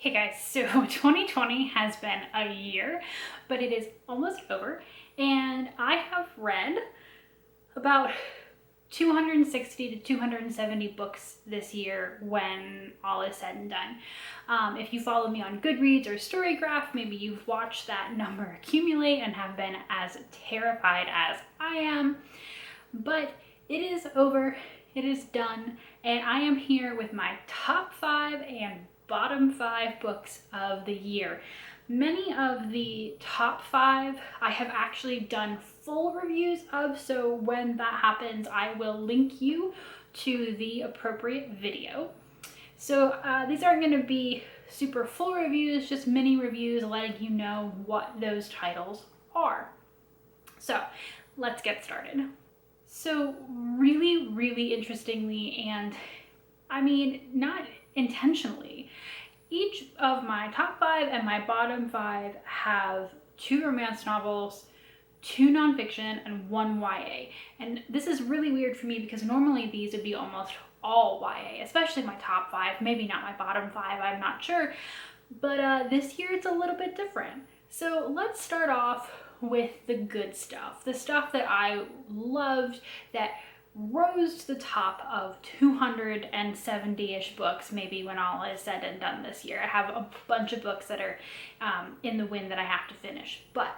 Hey guys, so 2020 has been a year, but it is almost over, and I have read about 260 to 270 books this year when all is said and done. If you follow me on Goodreads or Storygraph, maybe you've watched that number accumulate and have been as terrified as I am, but it is over, it is done, and I am here with my top 5 and bottom 5 books of the year. Many of the top 5 I have actually done full reviews of, so when that happens I will link you to the appropriate video. So these aren't going to be super full reviews, just mini reviews letting you know what those titles are. So let's get started. So really interestingly, and I mean not intentionally, each of my top 5 and my bottom 5 have 2 romance novels, 2 nonfiction, and 1 YA. And this is really weird for me because normally these would be almost all YA, especially my top 5, maybe not my bottom 5, I'm not sure. But this year it's a little bit different. So let's start off with the good stuff, the stuff that I loved, that rose to the top of 270-ish books, maybe when all is said and done this year. I have a bunch of books that are in the wind that I have to finish, but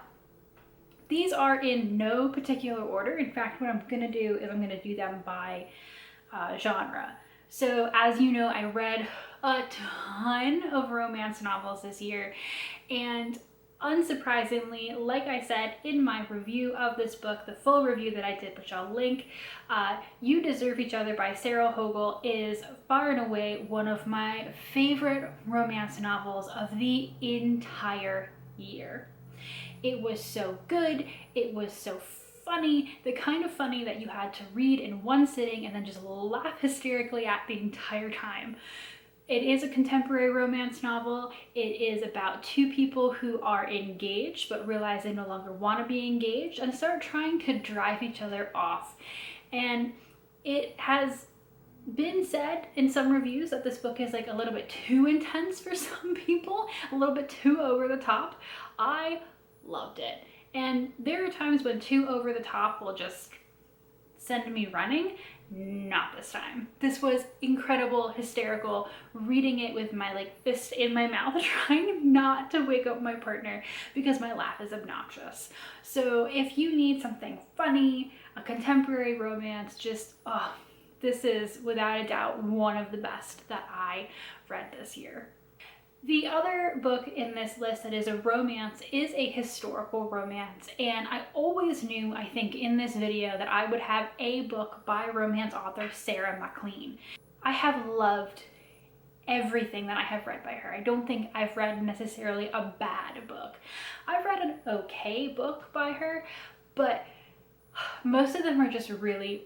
these are in no particular order. In fact, what I'm going to do is I'm going to do them by genre. So as you know, I read a ton of romance novels this year, and unsurprisingly, like I said in my review of this book, the full review that I did, which I'll link, You Deserve Each Other by Sarah Hogle is far and away one of my favorite romance novels of the entire year. It was so good, it was so funny, the kind of funny that you had to read in one sitting and then just laugh hysterically at the entire time. It is a contemporary romance novel. It is about 2 people who are engaged but realize they no longer want to be engaged and start trying to drive each other off. And it has been said in some reviews that this book is like a little bit too intense for some people, a little bit too over the top. I loved it. And there are times when too over the top will just send me running. Not this time. This was incredible, hysterical, reading it with my fist in my mouth, trying not to wake up my partner because my laugh is obnoxious. So if you need something funny, a contemporary romance, this is without a doubt one of the best that I read this year. The other book in this list that is a romance is a historical romance, and I always knew, I think, in this video that I would have a book by romance author Sarah MacLean. I have loved everything that I have read by her. I don't think I've read necessarily a bad book. I've read an okay book by her, but most of them are just really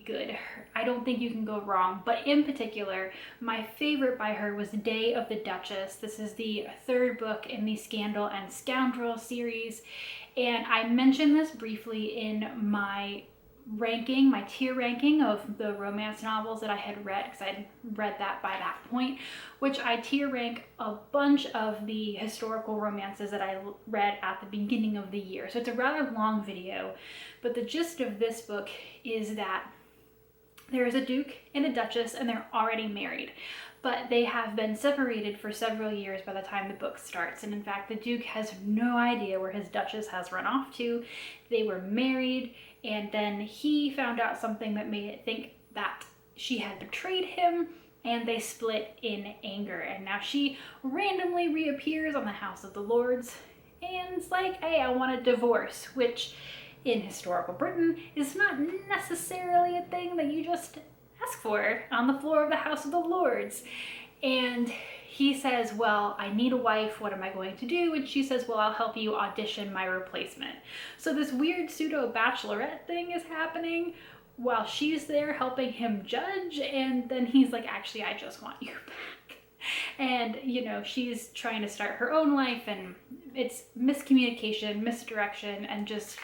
good. I don't think you can go wrong, but in particular, my favorite by her was Day of the Duchess. This is the 3rd book in the Scandal and Scoundrel series, and I mentioned this briefly in my ranking, my tier ranking of the romance novels that I had read, because I had read that by that point, which I tier rank a bunch of the historical romances that I read at the beginning of the year. So it's a rather long video, but the gist of this book is that there is a duke and a duchess and they're already married, but they have been separated for several years by the time the book starts. And in fact, the duke has no idea where his duchess has run off to. They were married, and then he found out something that made it think that she had betrayed him, and they split in anger. And now she randomly reappears on the House of the Lords and is like, hey, I want a divorce, which in historical Britain is not necessarily a thing that you just ask for on the floor of the House of the Lords. And he says, well, I need a wife, what am I going to do? And she says, well, I'll help you audition my replacement. So this weird pseudo bachelorette thing is happening while she's there helping him judge, and then he's like, actually, I just want you back. And she's trying to start her own life, and it's miscommunication, misdirection, and just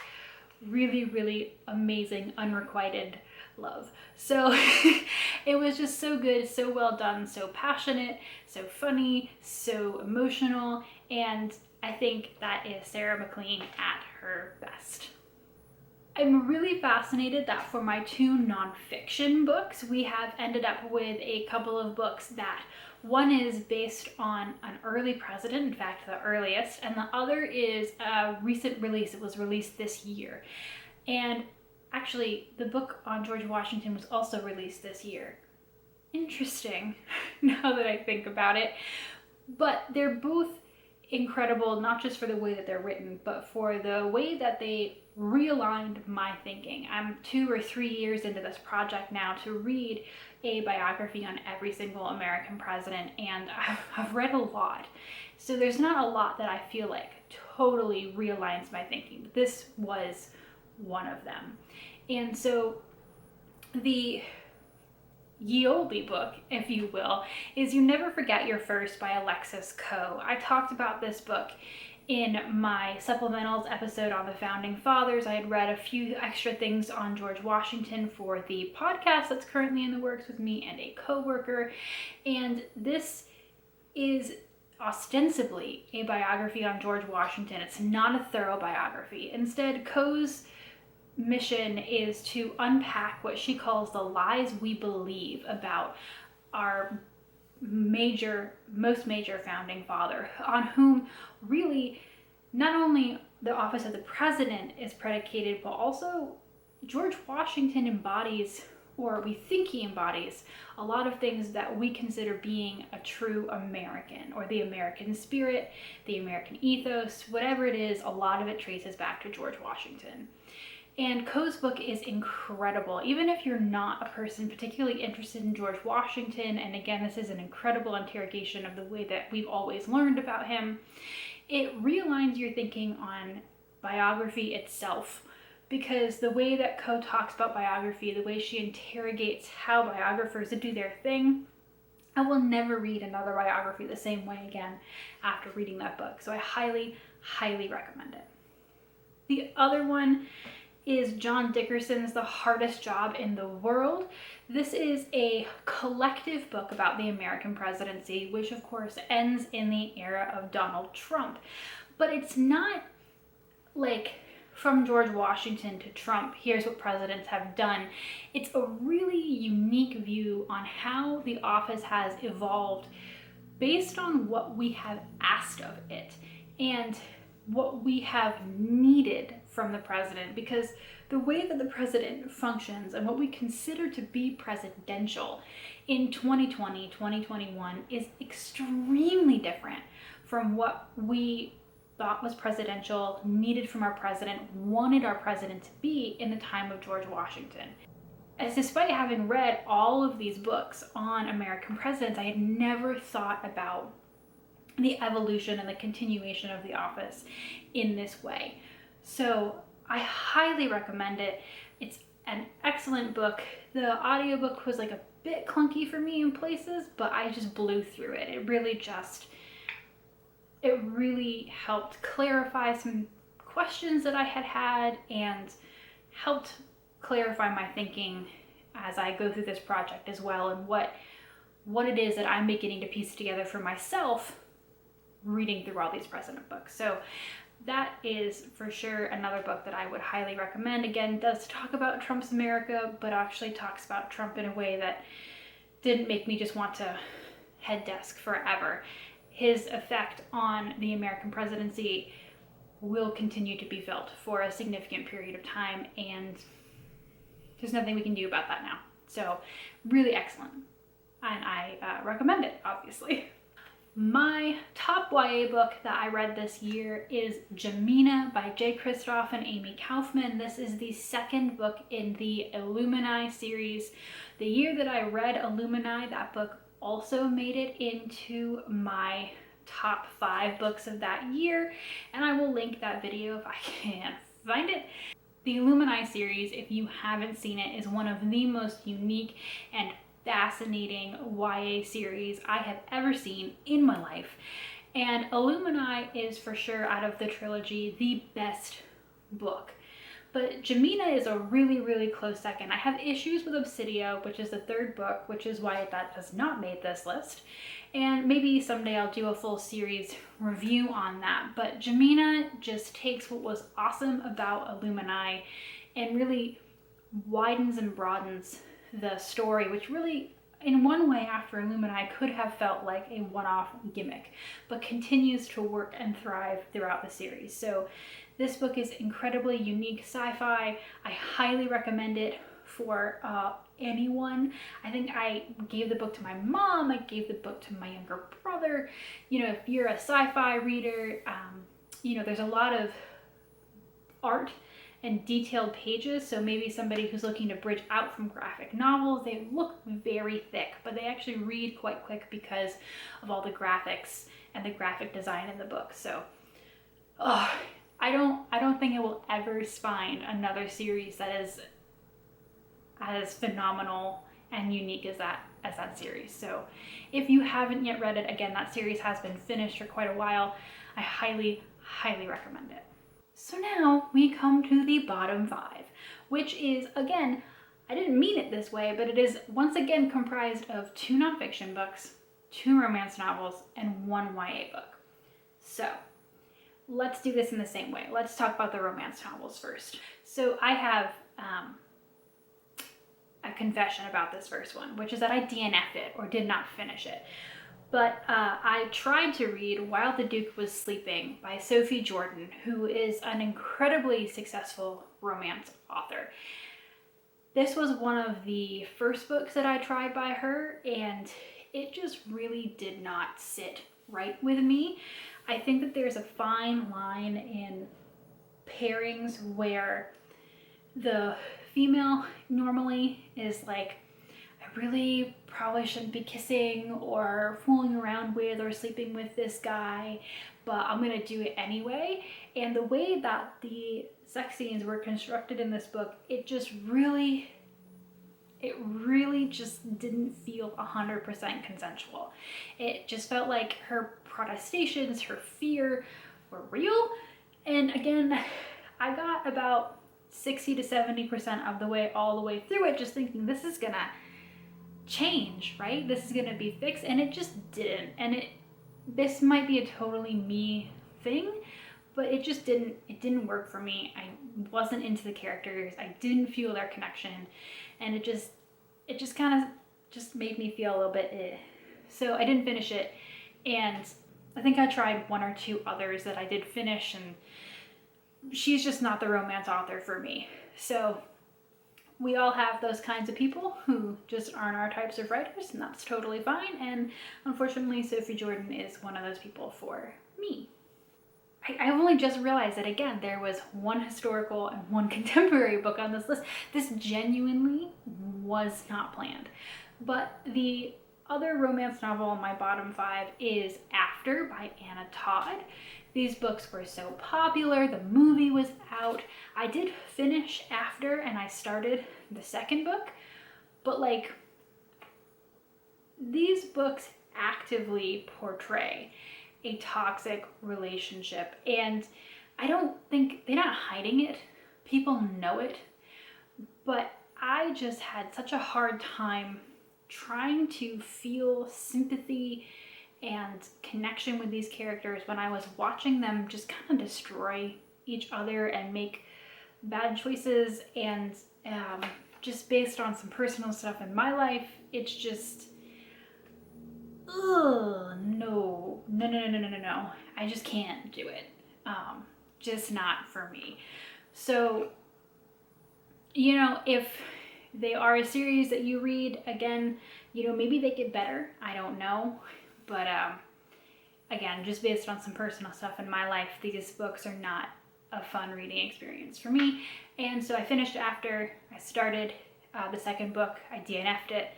really amazing unrequited love. So it was just so good, so well done, so passionate, so funny, so emotional, and I think that is Sarah McLean at her best. I'm really fascinated that for my 2 nonfiction books, we have ended up with a couple of books that one is based on an early president, in fact, the earliest, and the other is a recent release. It was released this year. And actually, the book on George Washington was also released this year. Interesting, now that I think about it. But they're both incredible, not just for the way that they're written, but for the way that they realigned my thinking. I'm 2 or 3 years into this project now to read a biography on every single American president, and I've read a lot. So there's not a lot that I feel like totally realigns my thinking, but this was one of them. And so the ye olde book, if you will, is You Never Forget Your First by Alexis Coe. I talked about this book in my supplementals episode on the Founding Fathers. I had read a few extra things on George Washington for the podcast that's currently in the works with me and a co-worker. And this is ostensibly a biography on George Washington. It's not a thorough biography. Instead, Coe's mission is to unpack what she calls the lies we believe about our most major founding father, on whom really not only the office of the president is predicated, but also George Washington embodies, or we think he embodies, a lot of things that we consider being a true American, or the American spirit, the American ethos, whatever it is, a lot of it traces back to George Washington. And Coe's book is incredible. Even if you're not a person particularly interested in George Washington, and again, this is an incredible interrogation of the way that we've always learned about him, it realigns your thinking on biography itself. Because the way that Coe talks about biography, the way she interrogates how biographers do their thing, I will never read another biography the same way again after reading that book. So I highly, highly recommend it. The other one is John Dickerson's The Hardest Job in the World. This is a collective book about the American presidency, which of course ends in the era of Donald Trump. But it's not like from George Washington to Trump, here's what presidents have done. It's a really unique view on how the office has evolved based on what we have asked of it and what we have needed from the president, because the way that the president functions and what we consider to be presidential in 2020, 2021 is extremely different from what we thought was presidential, needed from our president, wanted our president to be in the time of George Washington. As despite having read all of these books on American presidents, I had never thought about the evolution and the continuation of the office in this way. So I highly recommend it. It's an excellent book. The audiobook was like a bit clunky for me in places, but I just blew through it. It really helped clarify some questions that I had had and helped clarify my thinking as I go through this project as well, and what it is that I'm beginning to piece together for myself reading through all these president books. So that is for sure another book that I would highly recommend. Again, does talk about Trump's America, but actually talks about Trump in a way that didn't make me just want to head desk forever. His effect on the American presidency will continue to be felt for a significant period of time, and there's nothing we can do about that now. So really excellent, and I recommend it, obviously. My top YA book that I read this year is Jamina by J. Kristoff and Amy Kaufman. This is the second book in the Illumini series. The year that I read Illumini, that book also made it into my top 5 books of that year, and I will link that video if I can find it. The Illumini series, if you haven't seen it, is one of the most unique and fascinating YA series I have ever seen in my life. And Illumini is for sure, out of the trilogy, the best book. But Jamina is a really, really close second. I have issues with Obsidia, which is the third book, which is why that has not made this list. And maybe someday I'll do a full series review on that. But Jamina just takes what was awesome about Illumini and really widens and broadens the story, which really, in one way, after Illumini could have felt like a one-off gimmick, but continues to work and thrive throughout the series. So this book is incredibly unique sci-fi. I highly recommend it for anyone. I think I gave the book to my mom, I gave the book to my younger brother. You know, if you're a sci-fi reader, you know, there's a lot of art and detailed pages, so maybe somebody who's looking to bridge out from graphic novels, they look very thick, but they actually read quite quick because of all the graphics and the graphic design in the book. So I don't think I will ever find another series that is as phenomenal and unique as that series. So if you haven't yet read it, again, that series has been finished for quite a while. I highly recommend it. So now we come to the bottom 5, which is, again, I didn't mean it this way, but it is once again comprised of 2 nonfiction books, 2 romance novels, and 1 YA book. So let's do this in the same way. Let's talk about the romance novels first. So I have a confession about this first one, which is that I DNF'd it or did not finish it. But I tried to read While the Duke Was Sleeping by Sophie Jordan, who is an incredibly successful romance author. This was one of the first books that I tried by her, and it just really did not sit right with me. I think that there's a fine line in pairings where the female normally is like, I really probably shouldn't be kissing or fooling around with or sleeping with this guy, but I'm gonna do it anyway. And the way that the sex scenes were constructed in this book, it really just didn't feel 100% consensual. It just felt like her protestations, her fear were real. And again, I got about 60 to 70% of the way, all the way through it, just thinking this is gonna change, right? This is gonna be fixed, and it just didn't. And this might be a totally me thing, but it didn't work for me. I wasn't into the characters. I didn't feel their connection, and it just kind of just made me feel a little bit eh. So I didn't finish it, and I think I tried 1 or 2 others that I did finish, and she's just not the romance author for me. So we all have those kinds of people who just aren't our types of writers, and that's totally fine. And unfortunately, Sophie Jordan is one of those people for me. I only just realized that, again, there was 1 historical and 1 contemporary book on this list. This genuinely was not planned. But the other romance novel in my bottom 5 is After by Anna Todd. These books were so popular, the movie was out. I did finish After, and I started the 2nd book, but like, these books actively portray a toxic relationship, and I don't think, they're not hiding it, people know it, but I just had such a hard time trying to feel sympathy and connection with these characters when I was watching them just kind of destroy each other and make bad choices, and just based on some personal stuff in my life, it's just, no. I just can't do it. Just not for me. So, you know, if they are a series that you read, again, you know, maybe they get better. I don't know. But again, just based on some personal stuff in my life, these books are not a fun reading experience for me. And so I finished After. I started the 2nd book. I DNF'd it.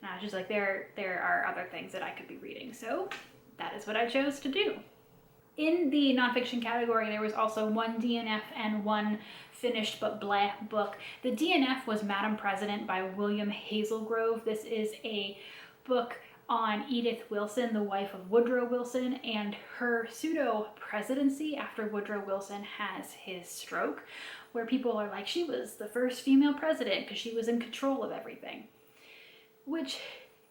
And I was just like, there are other things that I could be reading. So that is what I chose to do. In the nonfiction category, there was also 1 DNF and 1 finished but blah book. The DNF was Madam President by William Hazelgrove. This is a book on Edith Wilson, the wife of Woodrow Wilson, and her pseudo-presidency after Woodrow Wilson has his stroke, where people are like, she was the first female president because she was in control of everything, which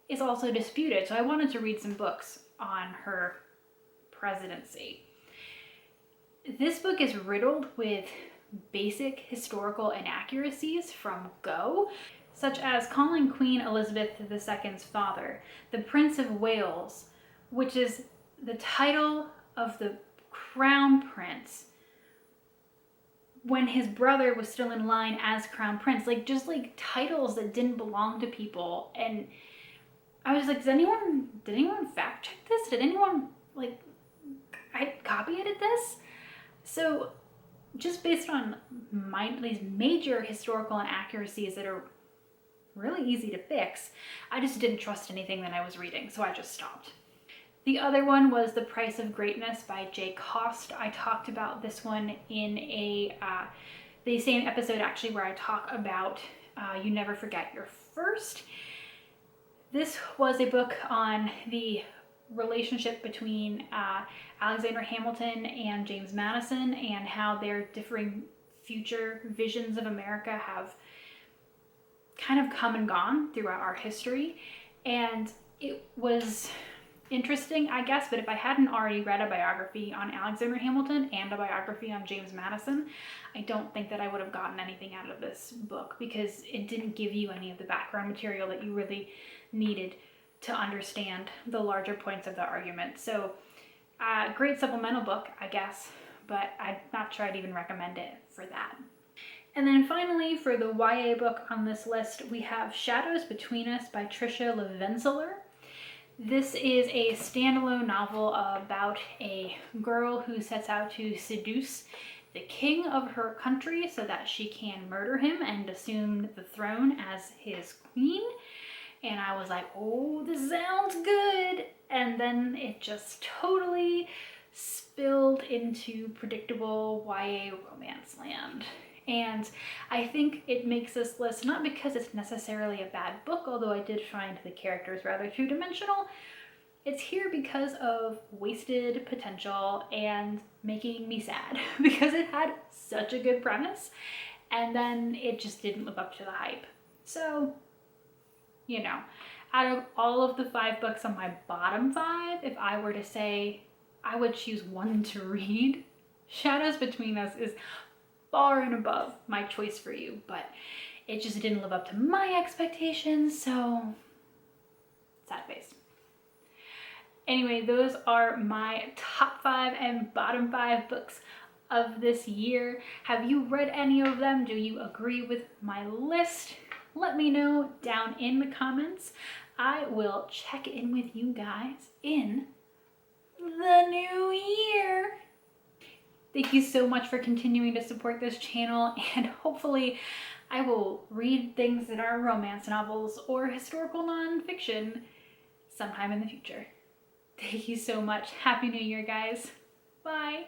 is also disputed. So I wanted to read some books on her presidency. This book is riddled with basic historical inaccuracies from go, such as calling Queen Elizabeth II's father the Prince of Wales, which is the title of the crown prince when his brother was still in line as crown prince. Like, just like titles that didn't belong to people. And I was like, did anyone fact check this? Did anyone, like, I copy edited this? So just based on these major historical inaccuracies that are really easy to fix, I just didn't trust anything that I was reading, so I just stopped. The other one was The Price of Greatness by Jay Cost. I talked about this one in the same episode actually where I talk about You Never Forget Your First. This was a book on the relationship between Alexander Hamilton and James Madison and how their differing future visions of America have kind of come and gone throughout our history. And it was interesting, I guess, but if I hadn't already read a biography on Alexander Hamilton and a biography on James Madison, I don't think that I would have gotten anything out of this book, because it didn't give you any of the background material that you really needed to understand the larger points of the argument. So great supplemental book, I guess, but I'm not sure I'd even recommend it for that. And then finally, for the YA book on this list, we have Shadows Between Us by Tricia Levenseler. This is a standalone novel about a girl who sets out to seduce the king of her country so that she can murder him and assume the throne as his queen. And I was like, oh, this sounds good. And then it just totally spilled into predictable YA romance land. And I think it makes this list not because it's necessarily a bad book, although I did find the characters rather two-dimensional. It's here because of wasted potential and making me sad because it had such a good premise and then it just didn't live up to the hype. So, you know, out of all of the 5 books on my bottom 5, if I were to say I would choose one to read, Shadows Between Us is far and above my choice for you, but it just didn't live up to my expectations, so sad face. Anyway, those are my top 5 and bottom 5 books of this year. Have you read any of them? Do you agree with my list? Let me know down in the comments. I will check in with you guys in the new year. Thank you so much for continuing to support this channel, and hopefully I will read things that are romance novels or historical nonfiction sometime in the future. Thank you so much. Happy New Year, guys. Bye.